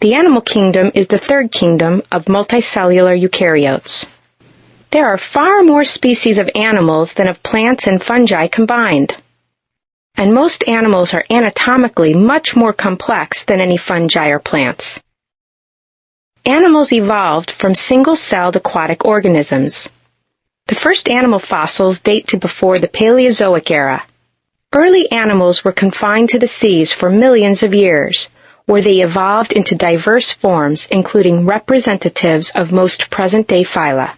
The animal kingdom is the third kingdom of multicellular eukaryotes. There are far more species of animals than of plants and fungi combined. And most animals are anatomically much more complex than any fungi or plants. Animals evolved from single-celled aquatic organisms. The first animal fossils date to before the Paleozoic era. Early animals were confined to the seas for millions of years, where they evolved into diverse forms, including representatives of most present-day phyla.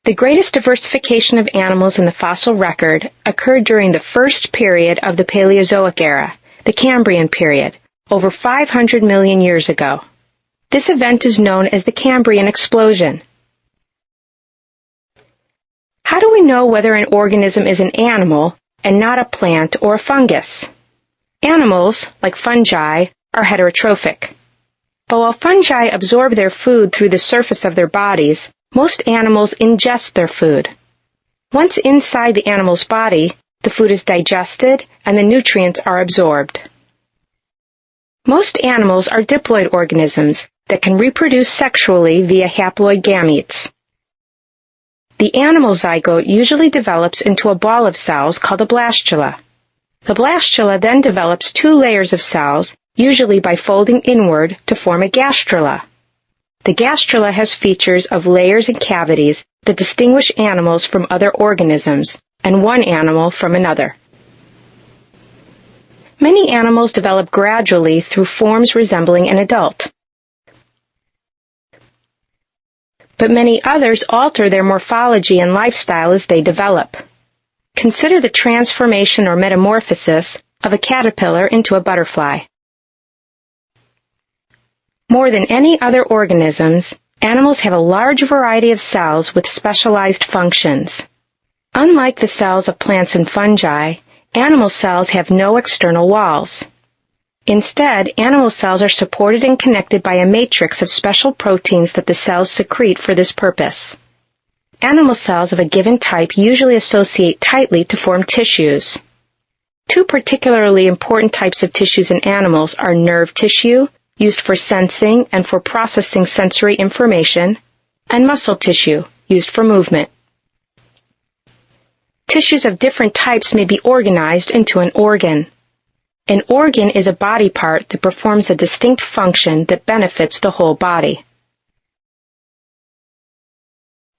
The greatest diversification of animals in the fossil record occurred during the first period of the Paleozoic era, the Cambrian period, over 500 million years ago. This event is known as the Cambrian explosion. How do we know whether an organism is an animal and not a plant or a fungus? Animals, like fungi, are heterotrophic. But while fungi absorb their food through the surface of their bodies, most animals ingest their food. Once inside the animal's body, the food is digested and the nutrients are absorbed. Most animals are diploid organisms that can reproduce sexually via haploid gametes. The animal zygote usually develops into a ball of cells called a blastula. The blastula then develops two layers of cells, usually by folding inward to form a gastrula. The gastrula has features of layers and cavities that distinguish animals from other organisms, and one animal from another. Many animals develop gradually through forms resembling an adult. But many others alter their morphology and lifestyle as they develop. Consider the transformation or metamorphosis of a caterpillar into a butterfly. More than any other organisms, animals have a large variety of cells with specialized functions. Unlike the cells of plants and fungi, animal cells have no external walls. Instead, animal cells are supported and connected by a matrix of special proteins that the cells secrete for this purpose. Animal cells of a given type usually associate tightly to form tissues. Two particularly important types of tissues in animals are nerve tissue, used for sensing and for processing sensory information, and muscle tissue, used for movement. Tissues of different types may be organized into an organ. An organ is a body part that performs a distinct function that benefits the whole body.